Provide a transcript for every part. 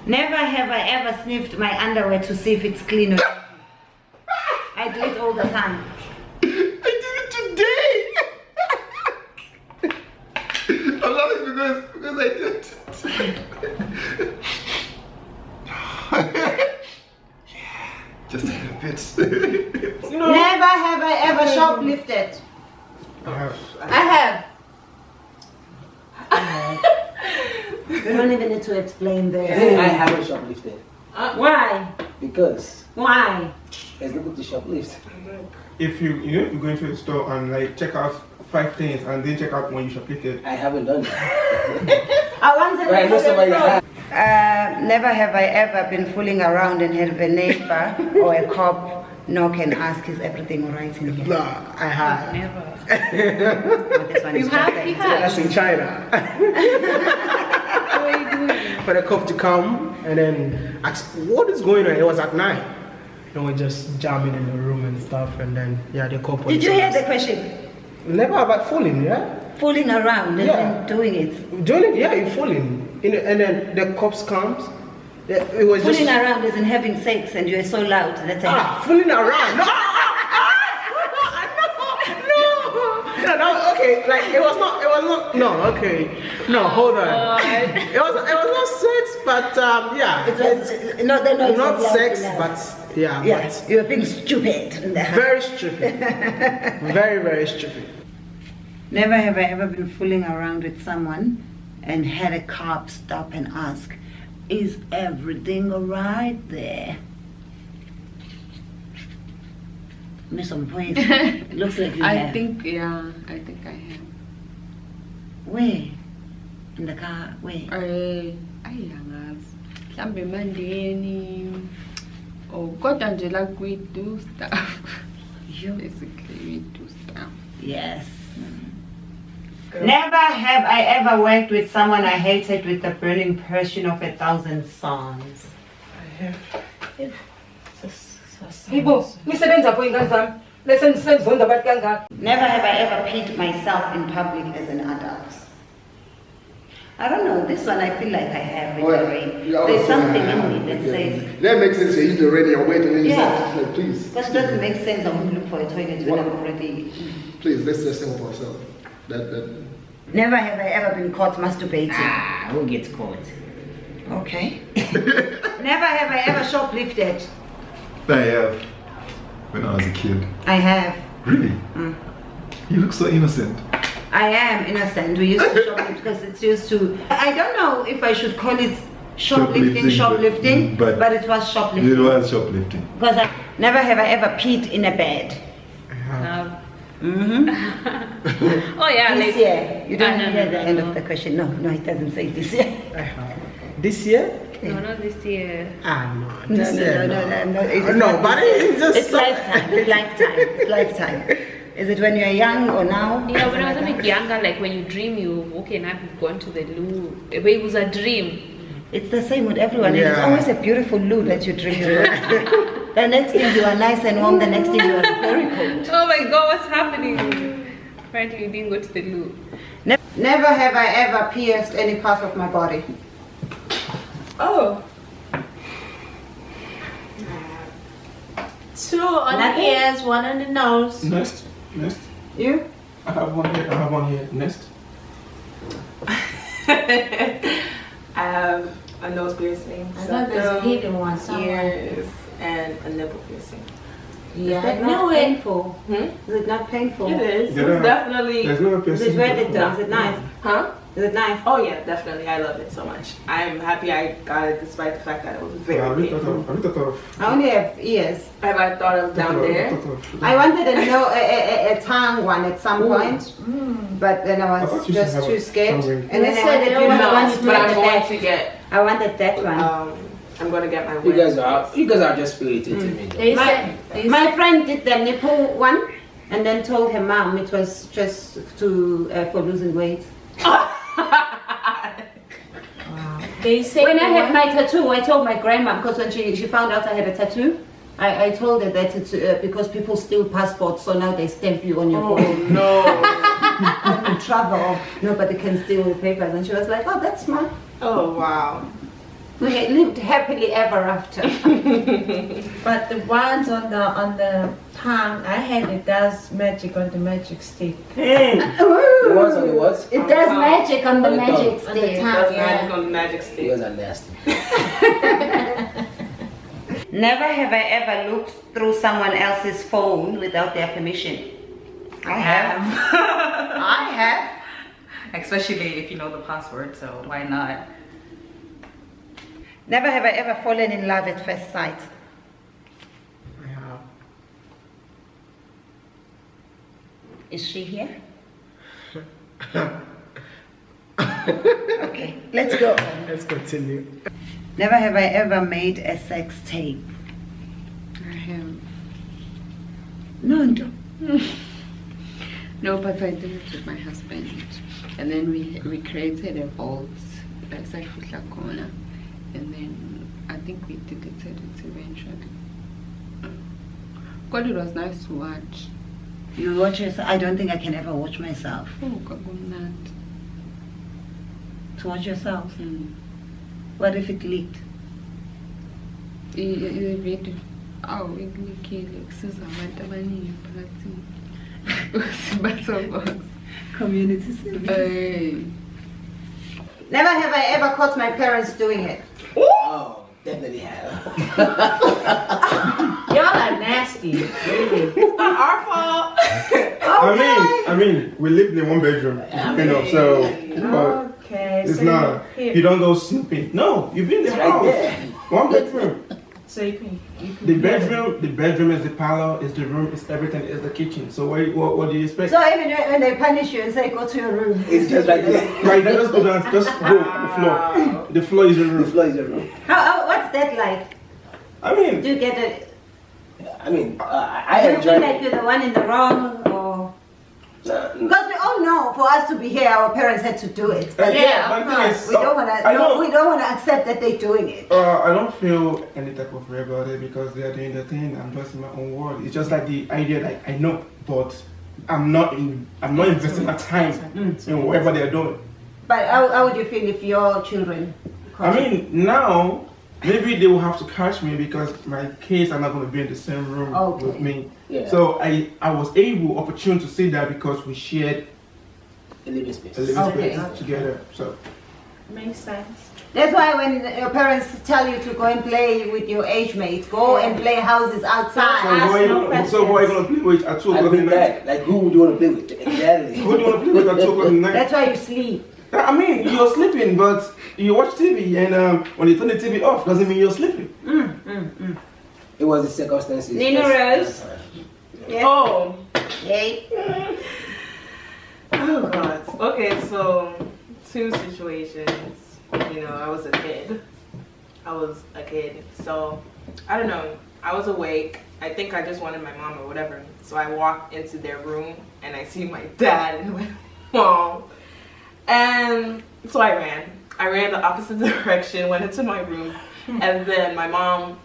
Never have I ever sniffed my underwear to see if it's clean or dirty. I do it all the time. I did it today. I'm laughing because I did it. Yeah, just a little bit. No. Never have I ever shoplifted. I have. You don't even need to explain this. I haven't shoplifted. Why? Because. Why? There's nothing to shoplift. If you go into the store and like check out 5 things and then check out when you shoplifted. I haven't done that. I wanted But I know somebody that has. Never have I ever been fooling around and had a neighbor or a cop knock and ask, is everything alright in here? No, I have. Never. Oh, this one is just like- That's in China. What are you doing? For the cop to come and then ask, what is going on? It was at night. And we're just jamming in the room and stuff, and then yeah, the cop. Did you hear the question? Never about fooling, yeah. Fooling around and Yeah. then doing it. Doing it, yeah, you're fooling. And then the cops comes. It was Fooling just around isn't having sex and you're so loud. That's fooling around. No, okay, like it was not, no, okay, no, hold on. It was not sex, but yeah, not sex, but yeah, yes, you're being stupid. very stupid, very, very stupid. Never have I ever been fooling around with someone and had a cop stop and ask, is everything alright there? Miss on point. Looks like you have. I think I have. Where? In the car? Where? Ayangazi. Mhlambe emandeni. Oh, kodwa nje like we do stuff. Basically we do stuff. Yes. Never have I ever worked with someone I hated with the burning passion of 1,000 songs. People, nisebenza pho ingane zami. Lesen senzonda abantu kangaka. Never have I ever peed myself in public as an adult. I don't know, this one I feel like I have it already. There's something in me that says... That makes sense, you're eating already, you're waiting, and you Yeah. said, like, please. Because it doesn't make sense I won't look for a toilet when I'm already... Please, let's just think for ourselves. That. Never have I ever been caught masturbating. Who gets caught? Okay. Never have I ever shoplifted. I have. When I was a kid. I have. Really? You look so innocent. I am innocent. We used to shoplift because it's used to... I don't know if I should call it shoplifting, but it was shoplifting. It was shoplifting. Because I never have I ever peed in a bed. Oh yeah, This like year. You don't no, hear no, the no, end no. of the question. No, it doesn't say this year. This year? no, not this year. No, No, this year, no. No, but it's just It's lifetime. It's lifetime. It's lifetime. Is it when you're young or now? Yeah, when I was a bit younger, like when you dream you've woken up, you've gone to the loo. But it was a dream. It's the same with everyone. It's Yeah. always a beautiful loo that you dream about. The next thing you are nice and warm, the next thing you are very cold. Oh my god, what's happening? Apparently you didn't go to the loo. Never have I ever pierced any part of my body. Oh. 2 on the ears, 1 on the nose. Next. You? I have one here. Next. I have a nose piercing. I thought there's a hidden one somewhere. Ears, and a nipple piercing. Yeah, is that not painful? Is it not painful? It is. Yeah. It's definitely. There's no Is person. it worth it though? Is it nice? Huh? Is it nice? Oh yeah, definitely. I love it so much. I'm happy I got it despite the fact that it was very Have you thought painful. of? I only have ears. Have I thought of down there? I wanted a tongue one at some point, but then I I was thought you should just have too a scared. tongue ring. And then I No, wanted but I'm going to get. I wanted that one. I'm gonna get my. You guys are just spirited to me. Though. My friend did the nipple one, and then told her mom it was just for losing weight. They say When I had my tattoo, I told my grandma, because when she found out I had a tattoo, I told her that it's because people steal passports, so now they stamp you on your body. no. You travel, nobody can steal your papers. And she was like, oh, that's smart. Oh wow. We lived happily ever after. But the ones on the tongue, I had it does magic on the magic stick. The ones on the what? It does magic on the On the magic tongue. On the stick. tongue, That's magic on the magic stick. You guys are nasty. Never have I ever looked through someone else's phone without their permission. I have. I have. Especially if you know the password, so why not? Never have I ever fallen in love at first sight. I have. Is she here? Okay, let's go. Let's continue. Never have I ever made a sex tape. I have. Nonto. No, but I did it with my husband. And then we created a vault, like Saifuhla corner. And then I think we deleted it eventually. God, it was nice to watch. You watch yourself? I don't think I can ever watch myself. Oh, God, To watch yourself? What if it leaked? Video. Oh, it leaked. Community service. Never have I ever caught my parents doing it. Oh, definitely have. Y'all are nasty. Really. It's not our fault. I mean, we lived in one bedroom, you know, so Okay. it's so not. you You don't go snooping. No, you've been in the house. One bedroom. So you can The bedroom is the parlor, is the room, is everything, is the kitchen. So what do you expect? So even when they punish you and say go to your room. It's just right there. Right there, just go down, just go to the floor. The floor is your The room. floor is your room. What's that like? I mean, Do you get it? I mean, Do I you feel enjoy like you're the one in the wrong, or? it. Because we all know, for us to be here, our parents had to do it. But Yeah, but of the thing course. is, we don't wanna. I No, know. we don't wanna accept that they're doing it. I don't feel any type of way about it because they are doing their thing. I'm just in my own world. It's just like the idea, like I know, but I'm not investing my time in whatever they are doing. But how would you feel if your children? I mean, now maybe they will have to catch me because my kids are not going to be in the same room Okay. with me. Yeah. So I was opportune to see that because we shared A living space. a living Okay. space together. So makes sense. That's why when your parents tell you to go and play with your age mates, go and play houses outside. who are you going to play with at 2 I o'clock in mean the night? that. Like, who would you want to play with? Exactly. Who do you want to play with at 2 o'clock in the night? That's why you sleep. I mean, you're sleeping, but you watch TV, and when you turn the TV off, doesn't mean you're sleeping. It was the circumstances. Nina Rose. Yes. Oh. Yay. Oh God. Okay, so 2 situations. You know, I was a kid. So I don't know. I was awake. I think I just wanted my mom or whatever. So I walked into their room and I see my dad and my mom. And so I ran. I ran the opposite direction, went into my room, and then my mom,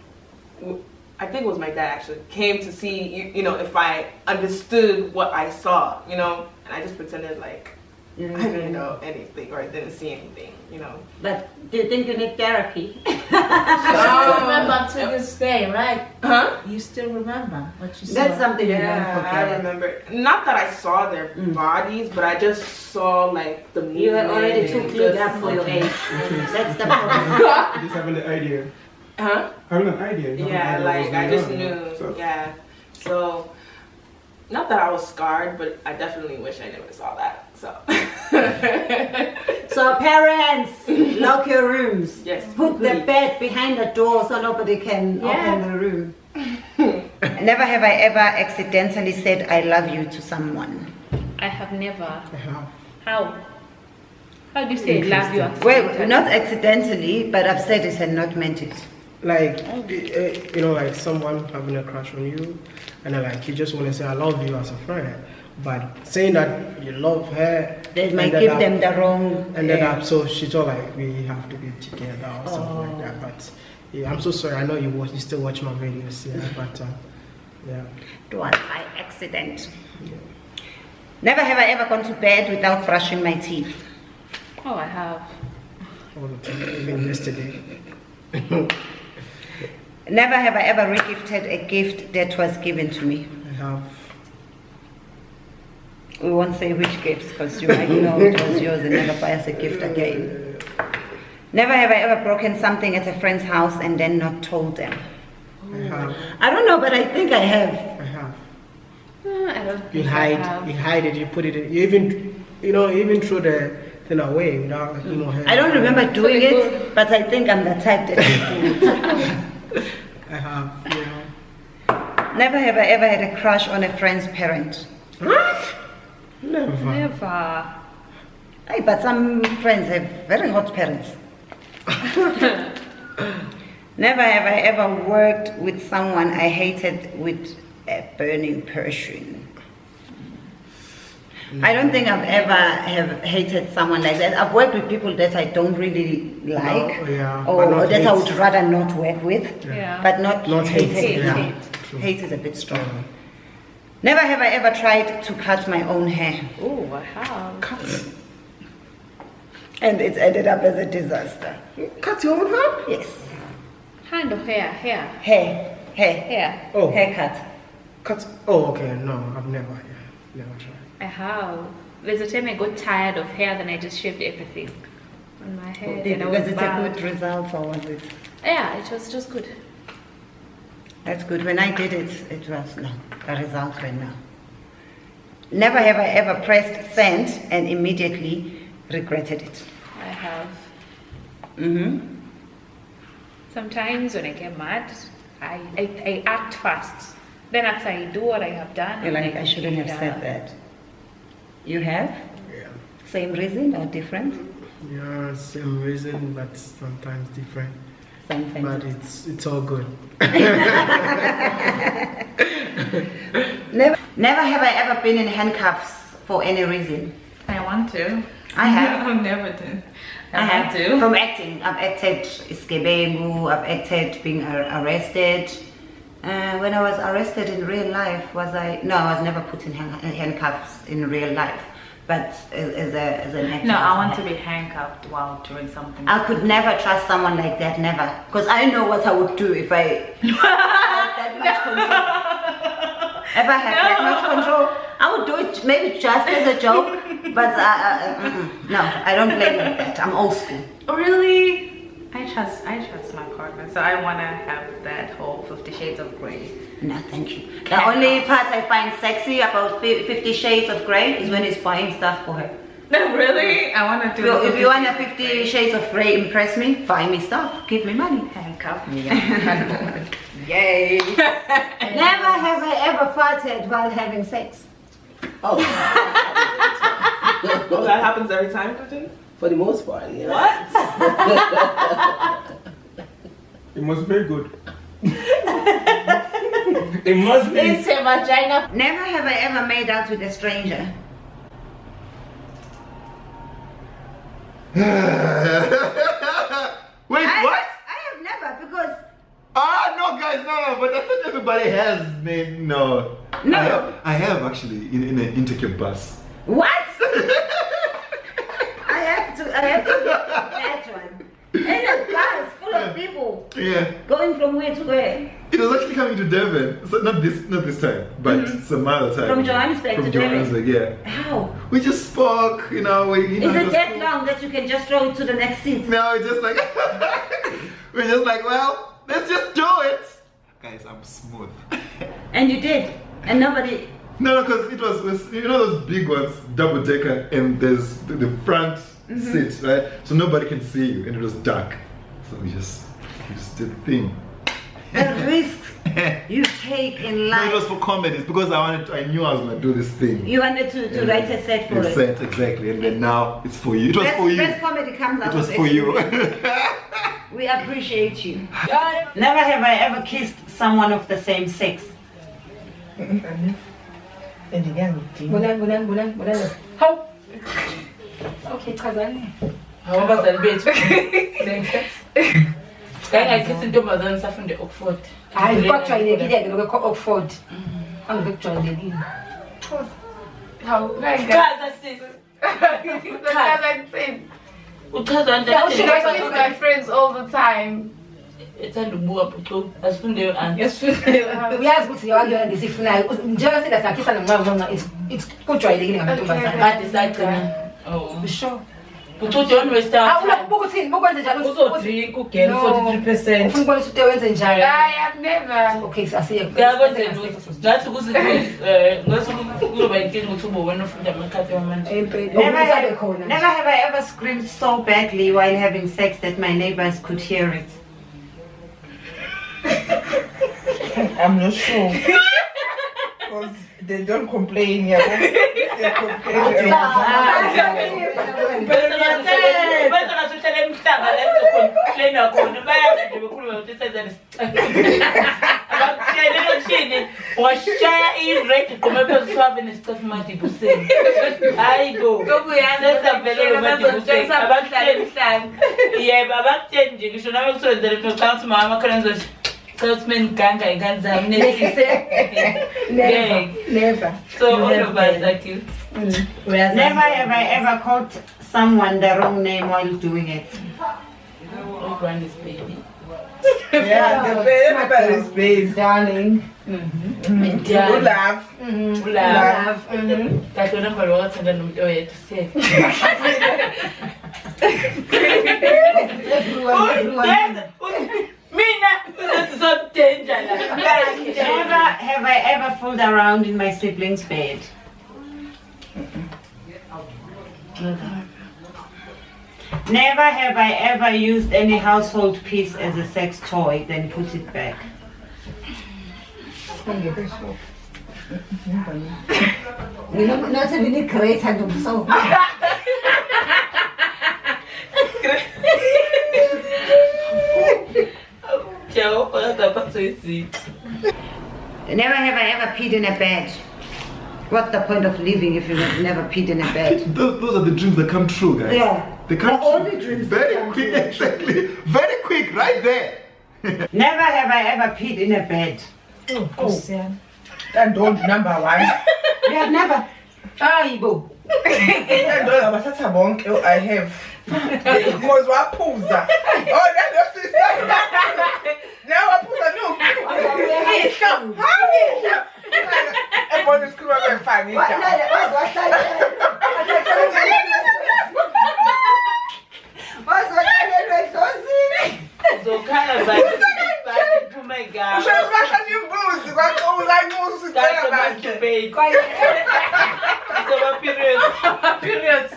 I think it was my dad actually, came to see, you know, if I understood what I saw, you know, and I just pretended like I didn't know anything or I didn't see anything, you know. But do you think you need therapy? You still remember to this day, right? Huh? You still remember what you saw. That's something you don't Yeah, I forget. remember. Not that I saw their bodies, but I just saw like the movement. You were already too and clued just- up for your age. That's the problem. Just having the idea. Huh? Having an idea. you have an Yeah, idea like what's I going just on, knew. So, Yeah. So, not that I was scarred, but I definitely wish I never saw that. So. So parents, lock your rooms. Yes. Put the please. bed behind the door so nobody can open the room. Never have I ever accidentally said I love you to someone. I have never. How? How do you say love you? Well, not accidentally, but I've said it and not meant it. Like, you know, like someone having a crush on you, and then like you just want to say I love you as a friend, but saying that you love her, They might ended give up- them the wrong. ended up. So she thought like we have to be together or something like that. But yeah, I'm so sorry. I know you still watch my videos, yeah. But yeah. It was by accident. Never have I ever gone to bed without brushing my teeth. Oh, I have. All the time, even yesterday. Never have I ever regifted a gift that was given to me. I have. We won't say which gifts because you might know it was yours and never buy us a gift again. Never have I ever broken something at a friend's house and then not told them. I have. I don't know, but I think I have. I have. I don't You think I hide. have. You hide it. You put it in. You even throw the thing away without, I don't remember doing it, but I think I'm the type that do it. I have. Never have I ever had a crush on a friend's parent. What? Never. Never. Hey, but some friends have very hot parents. Never have I ever worked with someone I hated with a burning passion. I don't think I've ever have hated someone like that. I've worked with people that I don't really like, or that I would rather not work with, but not hated. Yeah. Hate is a bit strong. Never have I ever tried to cut my own hair. Oh, I have. Cut. And it's ended up as a disaster. Cut your own hair? Yes. Hand or hair? Hair. Oh. Haircut. Cut. Oh, okay. No, I've never tried. I have. There's a time I got tired of hair, then I just shaved everything on my head. And I was Because it's bald. a good result, or was it? Yeah, it was just good. That's good. When I did it, it was no. The results were no. Never have I ever pressed send and immediately regretted it. I have. Mm-hmm. Sometimes when I get mad, I act fast. Then after I do what I have done, You're I'm like, I shouldn't have said that. You have? Yeah. Same reason or different? Yeah, same reason, but sometimes different. Something. But it's all good. Never have I ever been in handcuffs for any reason. I want to. I have. I've never done. I have to. From acting, I've acted Iskebengu, I've acted being arrested. When I was arrested in real life, I was never put in handcuffs in real life, but as an actor. No, I want to be handcuffed while doing something. I could never trust someone like that, never. Because I know what I would do if I had that much control. If I had that much control, I would do it maybe just as a joke, but no, I don't play like that. I'm old school. Really? I trust my partner, so I want to have that whole 50 Shades of Grey. No, thank you. The only part I find sexy about 50 Shades of Grey is when he's buying stuff for her. No, really? I want to do it. If you want a 50 Shades of Grey, impress me, buy me stuff, give me money. Handcuff me. Yay. Never have I ever farted while having sex. Oh. Oh, that happens every time, Trudy? For the most part, yeah. What? It must be very good. It must be. It's a vagina. Never have I ever made out with a stranger. Wait, what? I have never, because No, guys, no, but I thought everybody has, man. No. I have actually in an intercube bus. what? I have to get that one. And a bus full of people. Yeah. Going from where to where? It was actually coming to Devon. So not this time, but some other time. From Johannesburg to Johannesburg, yeah. How? We just spoke, Is it that long that you can just throw it to the next seat? No, it's just like we're just like, well, let's just do it. Guys, I'm smooth. And you did. And nobody. No, because it was those big ones, double decker, and there's the front seat, right? So nobody can see you, and it was dark. So we just did the thing. The risk you take in life. No, it was for comedy. It's because I knew I was gonna do this thing. You wanted to write a set for it. Set, exactly, and then now it's for you. It was for you. Best comedy comes out It was of for you. We appreciate you. Never have I ever kissed someone of the same sex. How? Okay, cousin. How about that bitch? I kissed into my son from the Oxford. I've got to go to Oxford. I'm going to join How? Cousin sis. Cousin sis. Because I kiss my friends all the time. ethanda ukubuka phucu asifunde anti. Uyazi ukuthi yawayo ngisifunayo. Njengoba sida sakhisa nomncane it's kujwayelekile ngamantombazane. Kade sagcina. Oh. Sure. Phucu don't waste time. Awulakubuka uthini bokwenze njalo uzodrink ugel 43%. Ufuna ukubona ukuthi wenze njalo. I have never. Okay, asiye. Yakwenze ngathi ukuthi ngathi kuzoba inkinga ukuthi ube wena ufunda amakhathi wamanje. Never have I ever screamed so badly while having sex that my neighbors could hear it. I'm not sure. Because they don't complain. Yeah, they complain. Never. So all of us are cute. Never have I ever called someone the wrong name while doing it. Everyone is baby. Yeah, everybody's baby, darling. Good laugh. Good laugh. That don't know what I'm going to say. That's so dangerous. Never have I ever fooled around in my sibling's bed. Never have I ever used any household piece as a sex toy, then put it back. Not even great and so. Never have I ever peed in a bed. What's the point of living if you have never peed in a bed? Those are the dreams that come true, guys. Yeah. They come true. Only dreams very quick, exactly. Very quick, right there. Never have I ever peed in a bed. That don't number one. You have never. Ibo. I have. Because wapuza. Oh, that's your sister. Now wapuza, no. Everyone is cool and fine. So kind of like oh my God. Period.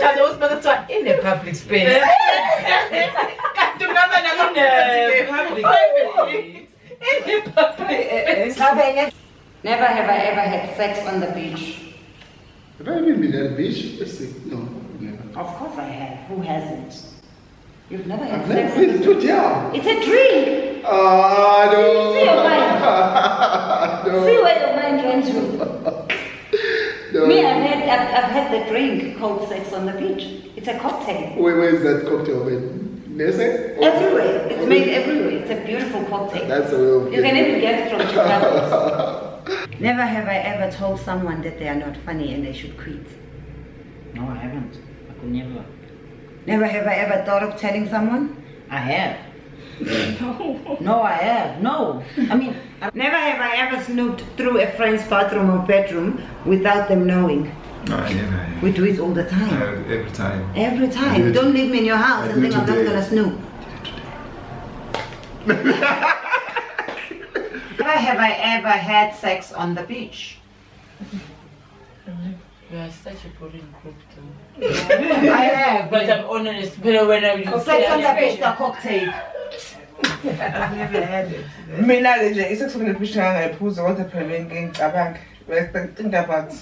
I was better to in a public space. Never have I ever had sex on the beach. Have I ever been at the beach? Let's see. No, never. Of course I have. Who hasn't? You've never had I've sex. never been to jail. It's a dream. No. See your mind. No. See where your mind went to. No. Me, I've had the drink called sex on the beach. It's a cocktail. Where is that cocktail made? Nese? Everywhere. It's made everywhere. It's a beautiful cocktail. That's the way of You can even get it from Chicago. Never have I ever told someone that they are not funny and they should quit. No, I haven't. I could never. Never have I ever thought of telling someone? I have. No, I have. No. I mean, never have I ever snooped through a friend's bathroom or bedroom without them knowing. No, I never. We do it all the time. Every time. Every time. Don't leave me in your house and think I'm not gonna snoop. Never have I ever had sex on the beach. You are such a boring group too. I have. But I'm honest, when I use sex on the beach, the cocktail. I've never had it. Mina leje isekusukela ephishana ngayiphuza kodwa phela ngicabanga. Think about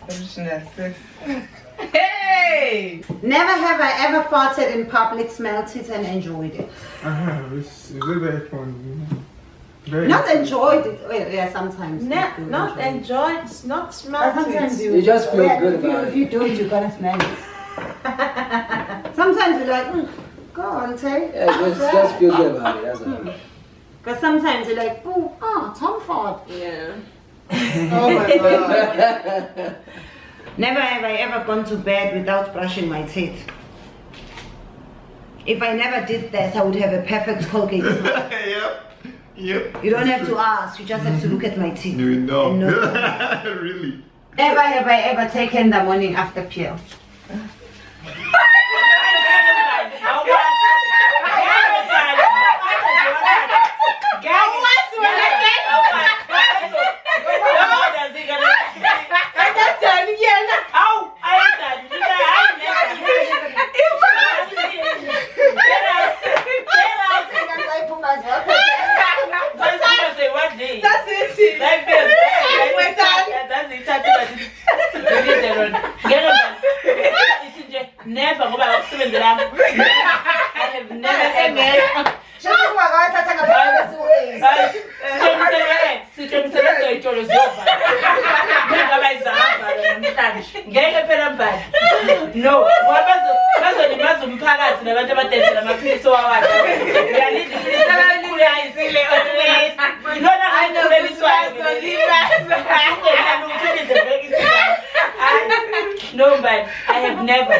traditional sex. Hey! Never have I ever farted in public, smelled it and enjoyed it. It's very fun. Very Not fun. enjoyed it. Well, yeah, sometimes. Not enjoyed, not smelled Sometimes it. You just feel good if you, about if you do it, you're gonna smell it. Sometimes you're like, go on, Tay. Yeah, just feel good about it. That's all. Because sometimes you're like, oh, Tom fart. Yeah. Oh my God. Never have I ever gone to bed without brushing my teeth. If I never did this, I would have a perfect Colgate smile. Yep. You don't have to ask, you just have to look at my teeth. You know. And know. Really? Never have I ever taken the morning after pill. Never go back to the I have never no, no, but I have never.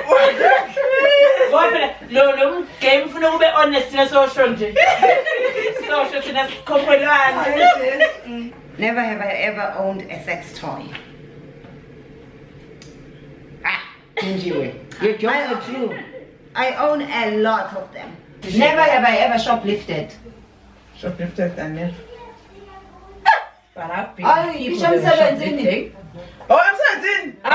No, game for no be honest in a social. Never have I ever owned a sex toy. Thenjiwe. Your jokes are true. I own a lot of them. Never have I ever shoplifted. Shoplifted and never. But I've been people that were shoplifting. Oh, I'm 17. No,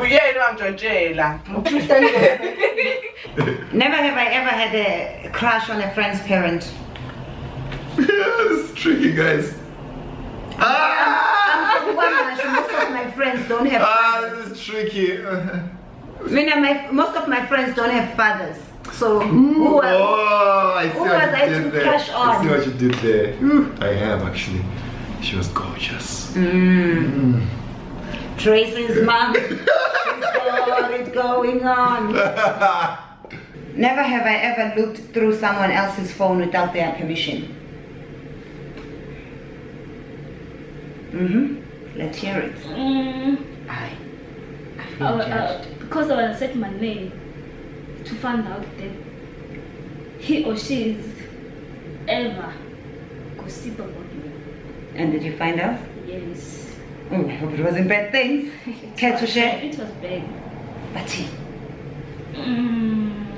yeah, you don't have to jail. Never have I ever had a crush on a friend's parent. This is tricky, guys. I'm from Wode, so most of my friends don't have fathers. This is tricky. Most of my friends don't have fathers. So I see who what was I you to did there. crush on? I see what you did there. I have actually. She was gorgeous. Tracy's mom. She's got it going on. Never have I ever looked through someone else's phone without their permission. Let's hear it. Because I was set my name to find out that he or she is ever gossip about me. And did you find out? Yes. Oh, I hope it wasn't bad things. Care to share? It was bad. But he.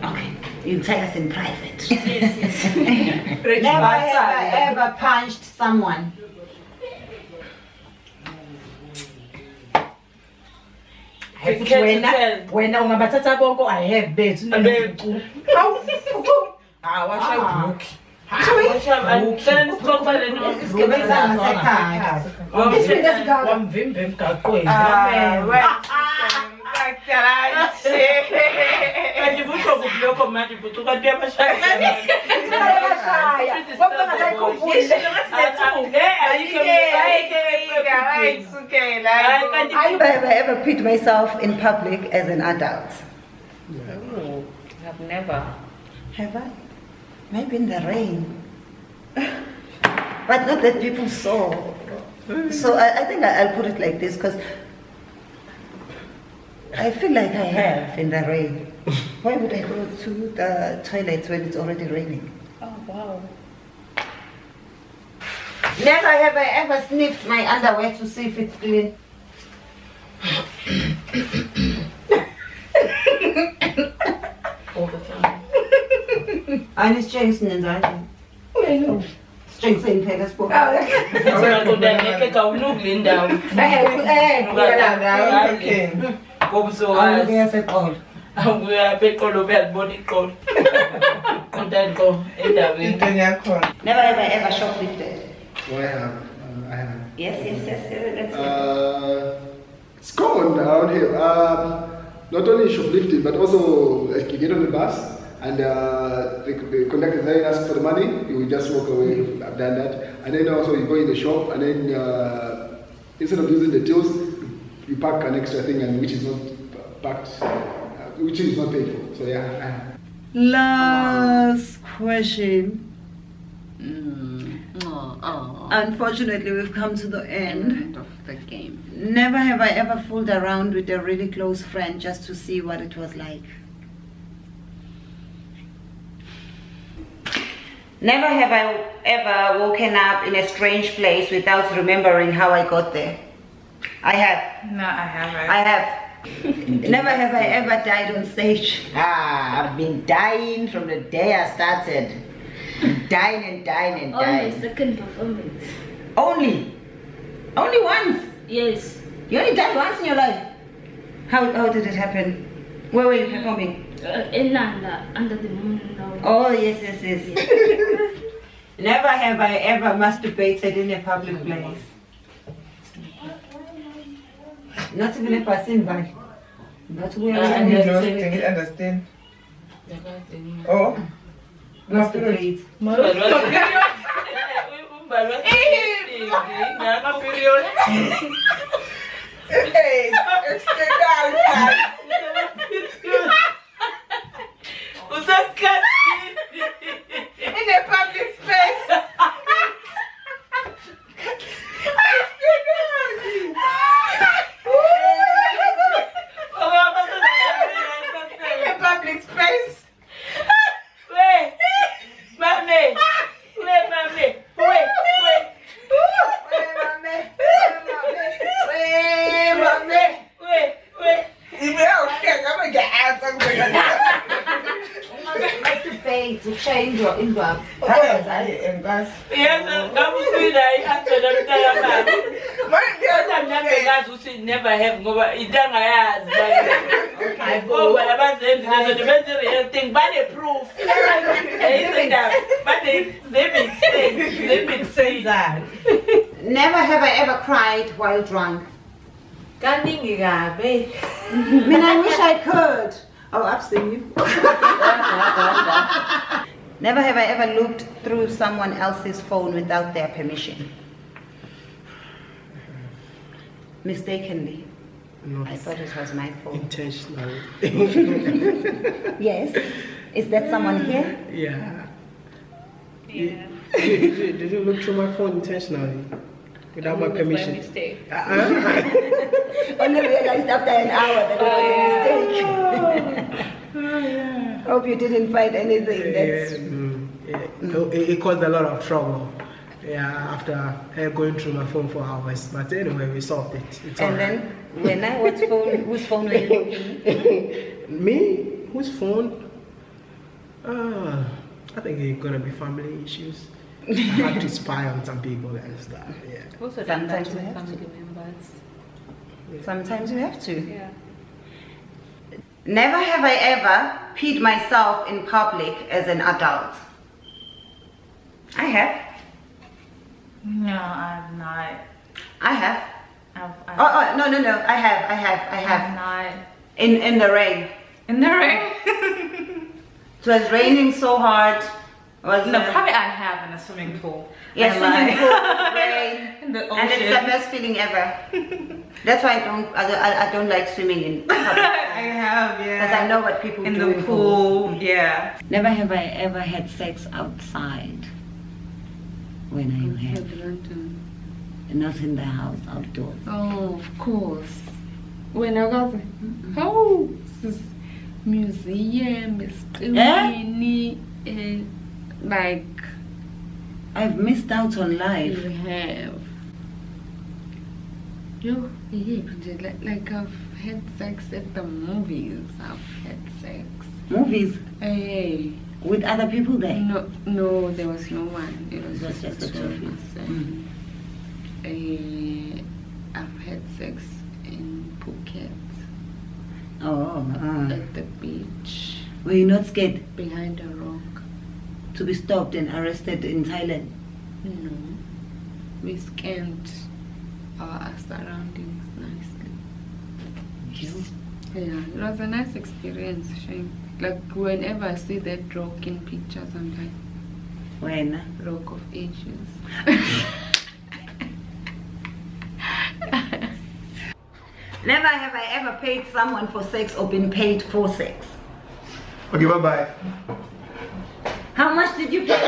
Okay, you tell us in private. Yes. Never have I ever punched someone. When ungabathatha bonke I have bet. Have I ever peed myself in public as an adult? No, I've never. Have I? Maybe in the rain. But not that people saw. So I think I'll put it like this because I feel like I have in the rain. Why would I go to the toilet when it's already raining? Oh, wow. Never have I ever sniffed my underwear to see if it's clean. All the time. And it's Jason and I think. Jason in Petersburg. We are big body cold. Never have I ever shoplifted. I have. Yes. That's it's common around here. Not only shoplifting, but also like you get on the bus and the conductor then asks for the money, you just walk away. I've done that. And then also you go in the shop and then instead of using the tills, you pack an extra thing and which is not packed, which is not paid for. So yeah. Last question. Unfortunately, we've come to the end of the game. Never have I ever fooled around with a really close friend just to see what it was like. Never have I ever woken up in a strange place without remembering how I got there. I have. No, I haven't. I have. Never have I ever died on stage. I've been dying from the day I started. Dying and dying and dying. Only second performance. Only once? Yes. You only died once in your life? How did it happen? Where were you performing? In Landa, under the moon. Oh, yes. Never have I ever masturbated in a public place. Not even a person, but we understand. Oh. Masturbate. Hey, in a public space. In a public space. Wait, mommy. To change your inbox. Never have Never have I ever cried while drunk. I mean, I wish I could. Oh, I've seen you. Never have I ever looked through someone else's phone without their permission. Mistakenly. I thought it was my phone. Intentionally. Yes. Is that someone here? Yeah. Did you look through my phone intentionally? Without my permission? Mistake. Only realized after an hour that it was a mistake. Hope you didn't find anything that's... It caused a lot of trouble. Yeah, after going through my phone for hours. But anyway, we solved it. It's and then, when I was whose phone were you looking? Me? Whose phone? I think it's gonna be family issues. I had to spy on some people and stuff. Yeah. Also, sometimes with you have family to. members. Yeah. Sometimes you have to. Yeah. Never have I ever peed myself in public as an adult. I have. No, I'm not. I have. I've No. I have. Not. In the rain. In the rain? It was raining so hard. Probably I have in a swimming pool. Yes, swimming pool, rain, in the ocean. and it's the best feeling ever. That's why I don't like swimming in public. I have, yeah. Because I know what people in do the pool. Yeah. Never have I ever had sex outside. When I have. Not in the house, outdoors. Oh, of course. When I was house, museum, like I've missed out on life. You have. Like I've had sex at the movies. I've had sex. Movies? Hey. With other people there? No, there was no one. It was just the two of you. I've had sex in Phuket. At the beach. Were you not scared? Behind a rock. To be stopped and arrested in Thailand? No. We scanned our surroundings nicely. Yeah, it was a nice experience, Shane. Like whenever I see that rock in pictures, I'm like, when? Rock of Ages. Never have I ever paid someone for sex or been paid for sex. Okay, bye-bye. How much did you pay?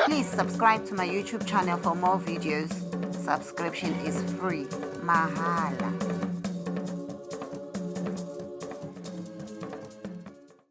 Please subscribe to my YouTube channel for more videos. Subscription is free. Mahala.